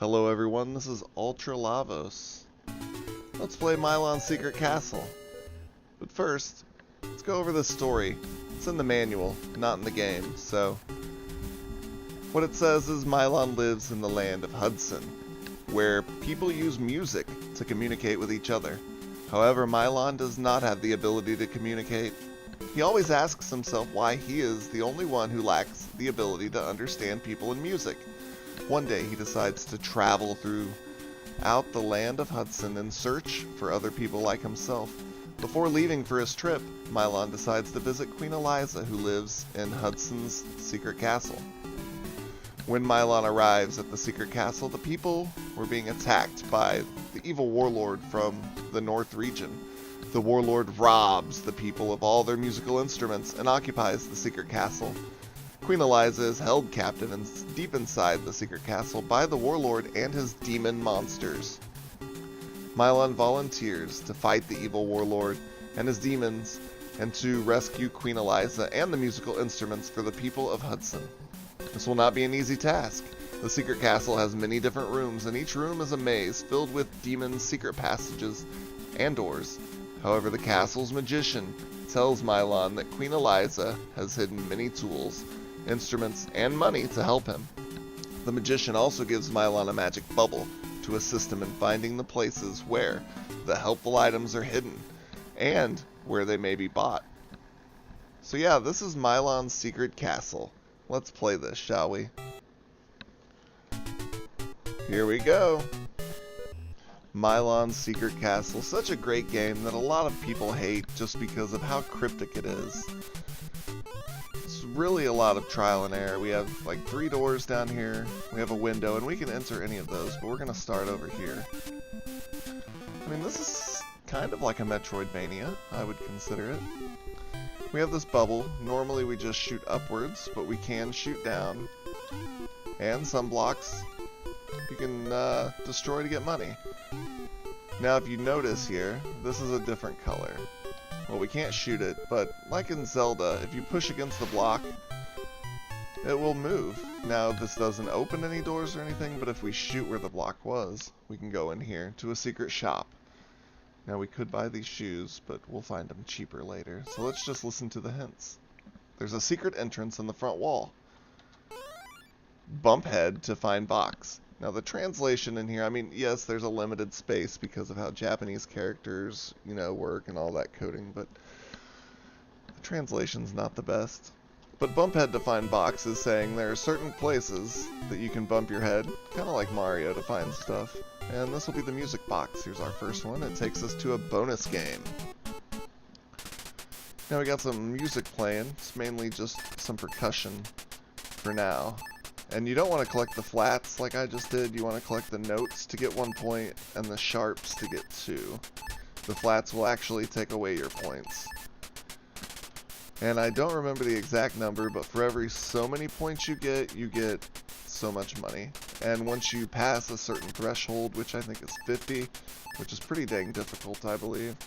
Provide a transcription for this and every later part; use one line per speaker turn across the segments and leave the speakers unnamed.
Hello everyone, this is Ultra Lavos. Let's play Milon's Secret Castle. But first, let's go over this story. It's in the manual, not in the game, so... What it says is Milon lives in the land of Hudson, where people use music to communicate with each other. However, Milon does not have the ability to communicate. He always asks himself why he is the only one who lacks the ability to understand people and music. One day he decides to travel throughout the land of Hudson and search for other people like himself. Before leaving for his trip, Milon decides to visit Queen Eliza, who lives in Hudson's secret castle. When Milon arrives at the secret castle, the people were being attacked by the evil warlord from the north region. The warlord robs the people of all their musical instruments and occupies the secret castle. Queen Eliza is held captive deep inside the secret castle by the warlord and his demon monsters. Milon volunteers to fight the evil warlord and his demons and to rescue Queen Eliza and the musical instruments for the people of Hudson. This will not be an easy task. The secret castle has many different rooms, and each room is a maze filled with demons, secret passages, and doors. However, the castle's magician tells Milon that Queen Eliza has hidden many tools, instruments, and money to help him. The magician also gives Milon a magic bubble to assist him in finding the places where the helpful items are hidden and where they may be bought. So yeah, this is Milon's secret castle. Let's play this, shall we? Here we go. Milon's Secret Castle. Such a great game that a lot of people hate just because of how cryptic it is. It's really a lot of trial and error. We have like 3 doors down here. We have a window, and we can enter any of those, but we're going to start over here. I mean, this is kind of like a Metroidvania, I would consider it. We have this bubble. Normally we just shoot upwards, but we can shoot down. And some blocks you can destroy to get money. Now if you notice here, this is a different color. Well, we can't shoot it, but like in Zelda, if you push against the block, it will move. Now this doesn't open any doors or anything, but if we shoot where the block was, we can go in here to a secret shop. Now we could buy these shoes, but we'll find them cheaper later. So let's just listen to the hints. There's a secret entrance in the front wall. Bump head to find box. Now the translation in here, I mean, yes, there's a limited space because of how Japanese characters, work and all that coding, but the translation's not the best. But bump head to find box is saying there are certain places that you can bump your head, kind of like Mario, to find stuff. And this will be the music box. Here's our first one. It takes us to a bonus game. Now we got some music playing. It's mainly just some percussion for now. And you don't want to collect the flats like I just did. You want to collect the notes to get 1 point and the sharps to get 2. The flats will actually take away your points. And I don't remember the exact number, but for every so many points you get so much money. And once you pass a certain threshold, which I think is 50, which is pretty dang difficult, I believe,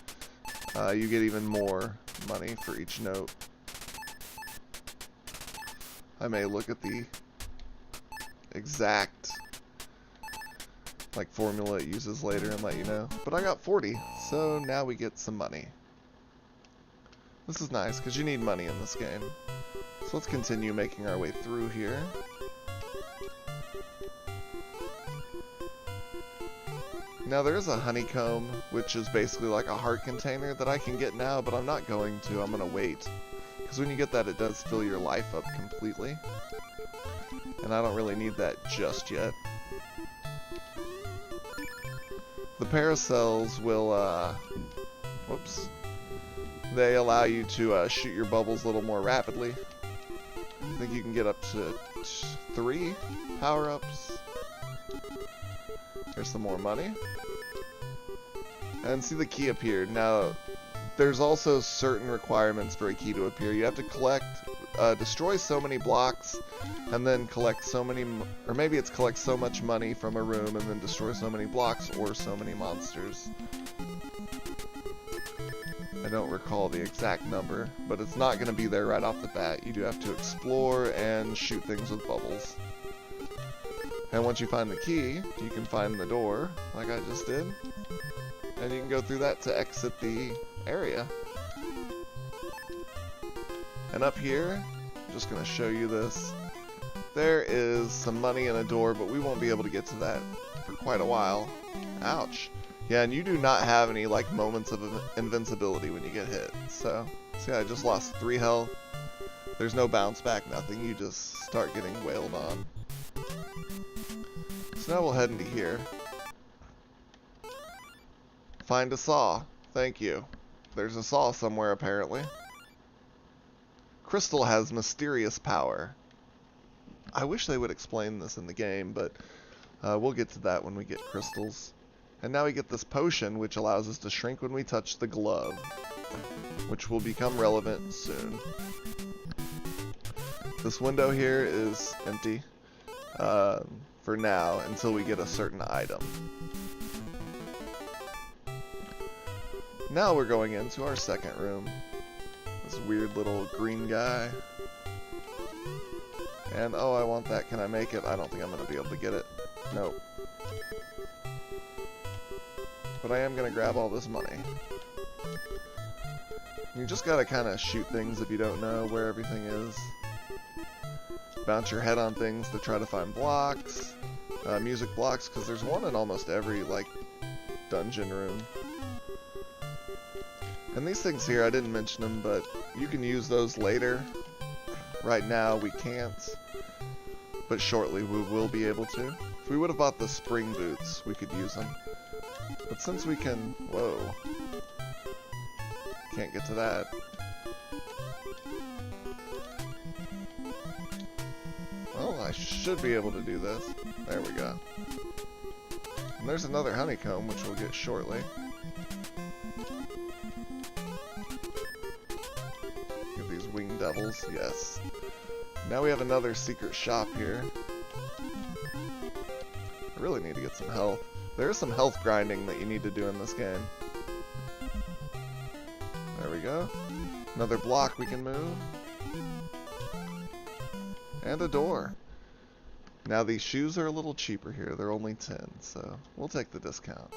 you get even more money for each note. I may look at the exact formula it uses later and let you know. But I got 40, so now we get some money. This is nice, because you need money in this game. So let's continue making our way through here. Now there is a honeycomb, which is basically like a heart container that I can get now, but I'm not going to. I'm going to wait. Because when you get that, it does fill your life up completely. And I don't really need that just yet. The paracels will, whoops. They allow you to shoot your bubbles a little more rapidly. I think you can get up to 3 power-ups. There's some more money. And see, the key appeared. Now, there's also certain requirements for a key to appear. You have to destroy so many blocks, and then collect so many, or maybe it's collect so much money from a room, and then destroy so many blocks, or so many monsters. I don't recall the exact number, but it's not going to be there right off the bat. You do have to explore and shoot things with bubbles. And once you find the key, you can find the door, like I just did. And you can go through that to exit the area. And up here, I'm just going to show you this. There is some money in a door, but we won't be able to get to that for quite a while. Ouch. Yeah, and you do not have any like moments of invincibility when you get hit. So, see, I just lost 3 health. There's no bounce back, nothing. You just start getting wailed on. So now we'll head into here. Find a saw. Thank you. There's a saw somewhere, apparently. Crystal has mysterious power. I wish they would explain this in the game, but we'll get to that when we get crystals. And now we get this potion, which allows us to shrink when we touch the glove, which will become relevant soon. This window here is empty for now, until we get a certain item. Now we're going into our second room. This weird little green guy. And, oh, I want that. Can I make it? I don't think I'm going to be able to get it. Nope. But I am going to grab all this money. You just got to kind of shoot things if you don't know where everything is. Bounce your head on things to try to find blocks. Music blocks, because there's one in almost every, like, dungeon room. And these things here, I didn't mention them, but you can use those later. Right now, we can't. But shortly, we will be able to. If we would have bought the spring boots, we could use them. But since we can... Whoa. Can't get to that. Well, I should be able to do this. There we go. And there's another honeycomb, which we'll get shortly. Get these winged devils, yes. Now we have another secret shop here. I really need to get some health. There is some health grinding that you need to do in this game. There we go. Another block we can move. And a door. Now these shoes are a little cheaper here. They're only 10, so we'll take the discount.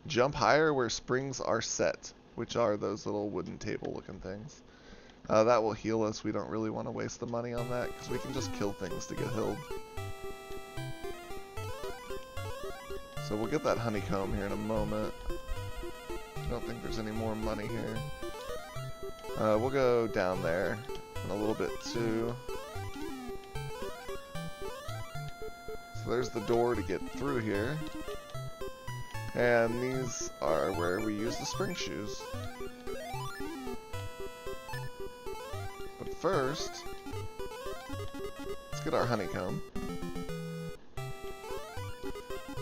Jump higher where springs are set, which are those little wooden table looking things. That will heal us. We don't really want to waste the money on that because we can just kill things to get healed. So we'll get that honeycomb here in a moment. I don't think there's any more money here. We'll go down there in a little bit too. So there's the door to get through here. And these are where we use the spring shoes. But first, let's get our honeycomb.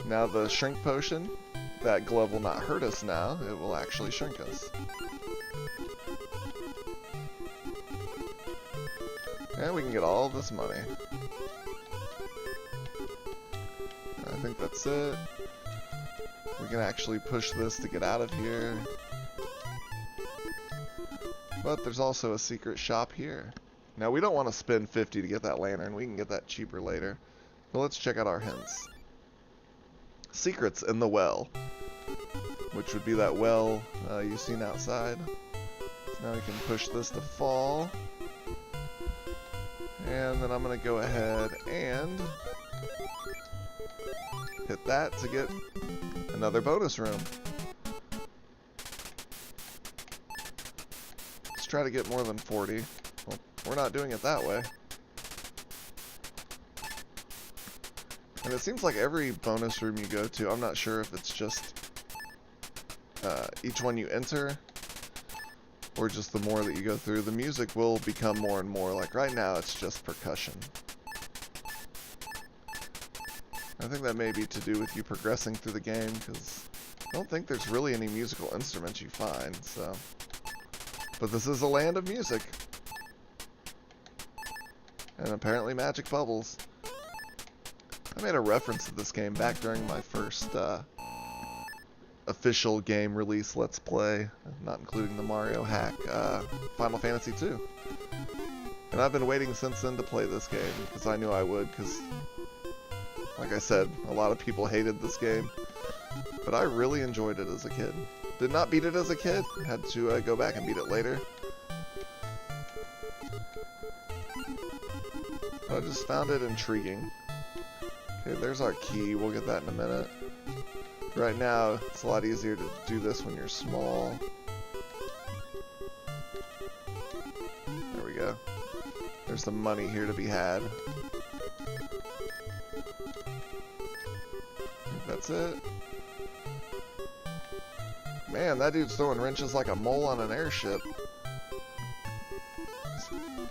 Now the shrink potion, that glove will not hurt us now, it will actually shrink us. And we can get all this money. I think that's it. We can actually push this to get out of here. But there's also a secret shop here. Now we don't want to spend 50 to get that lantern, we can get that cheaper later. But let's check out our hints. Secrets in the well, which would be that well you've seen outside. So now we can push this to fall. And then I'm going to go ahead and hit that to get another bonus room. Let's try to get more than 40. Well, we're not doing it that way. And it seems like every bonus room you go to, I'm not sure if it's just each one you enter, or just the more that you go through, the music will become more and more. Like right now, it's just percussion. I think that may be to do with you progressing through the game, because I don't think there's really any musical instruments you find, so. But this is a land of music. And apparently magic bubbles. I made a reference to this game back during my first official game release Let's Play, not including the Mario hack, Final Fantasy II. And I've been waiting since then to play this game, because I knew I would, because Like I said, a lot of people hated this game, but I really enjoyed it as a kid. Did not beat it as a kid, had to go back and beat it later. But I just found it intriguing. Okay, there's our key, we'll get that in a minute. Right now, it's a lot easier to do this when you're small. There we go. There's some money here to be had. That's it. Man, that dude's throwing wrenches like a mole on an airship.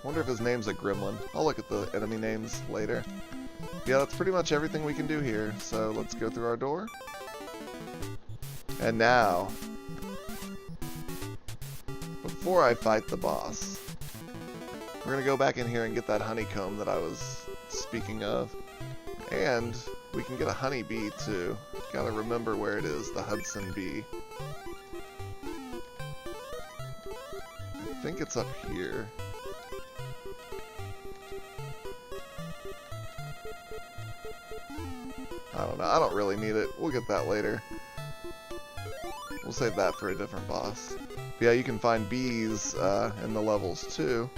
Wonder if his name's a gremlin. I'll look at the enemy names later. Yeah, that's pretty much everything we can do here. So let's go through our door. And now, before I fight the boss, we're going to go back in here and get that honeycomb that I was speaking of. And we can get a honey bee too. Gotta remember where it is, the Hudson bee. I think it's up here. I don't know, I don't really need it. We'll get that later. We'll save that for a different boss. But yeah, you can find bees in the levels too.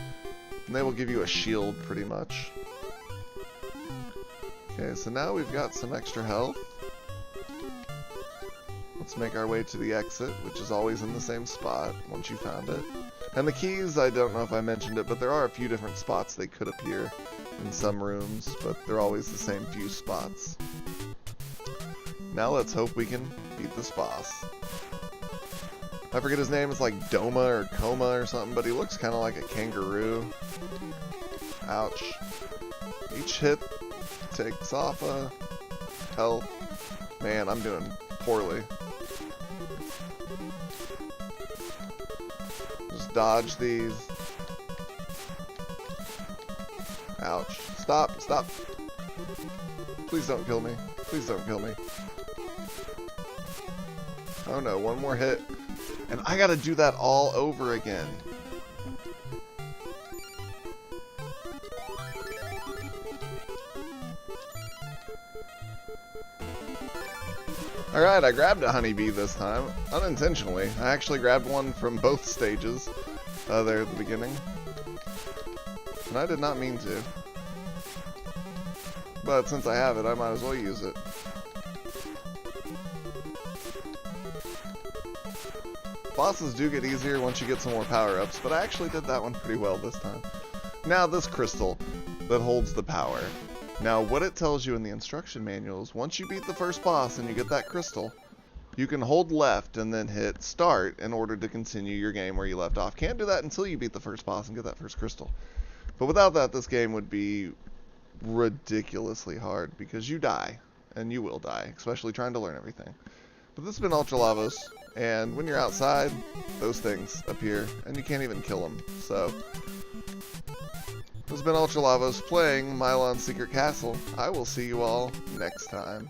And they will give you a shield pretty much. Okay, so now we've got some extra health. Let's make our way to the exit, which is always in the same spot once you found it. And the keys, I don't know if I mentioned it, but there are a few different spots they could appear in some rooms, but they're always the same few spots. Now let's hope we can beat this boss. I forget his name, it's like Doma or Coma or something, but he looks kind of like a kangaroo. Ouch. Each hit takes off a health. Man, I'm doing poorly. Just dodge these. Ouch. Stop, stop. Please don't kill me. Please don't kill me. Oh no, one more hit. And I gotta do that all over again. Alright, I grabbed a honeybee this time, unintentionally. I actually grabbed one from both stages there at the beginning. And I did not mean to. But since I have it, I might as well use it. Bosses do get easier once you get some more power-ups, but I actually did that one pretty well this time. Now this crystal that holds the power. Now what it tells you in the instruction manual is once you beat the first boss and you get that crystal, you can hold left and then hit start in order to continue your game where you left off. Can't do that until you beat the first boss and get that first crystal. But without that, this game would be ridiculously hard because you die, and you will die, especially trying to learn everything. But this has been Ultra Lavos. And when you're outside, those things appear, and you can't even kill them. So, this has been Ultra Lavos playing Milon's Secret Castle. I will see you all next time.